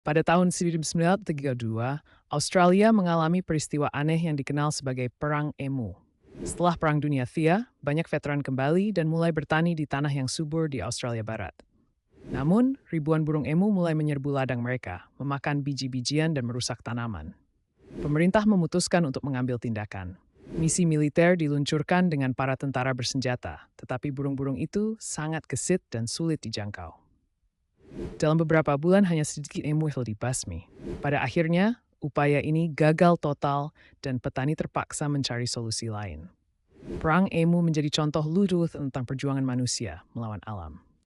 Pada tahun 1932, Australia mengalami peristiwa aneh yang dikenal sebagai Perang Emu. Setelah Perang Dunia Ketiga, banyak veteran kembali dan mulai bertani di tanah yang subur di Australia Barat. Namun, ribuan burung emu mulai menyerbu ladang mereka, memakan biji-bijian dan merusak tanaman. Pemerintah memutuskan untuk mengambil tindakan. Misi militer diluncurkan dengan para tentara bersenjata, tetapi burung-burung itu sangat gesit dan sulit dijangkau. Dalam beberapa bulan hanya sedikit emu yang dibasmi. Pada akhirnya, upaya ini gagal total dan petani terpaksa mencari solusi lain. Perang emu menjadi contoh luruh tentang perjuangan manusia melawan alam.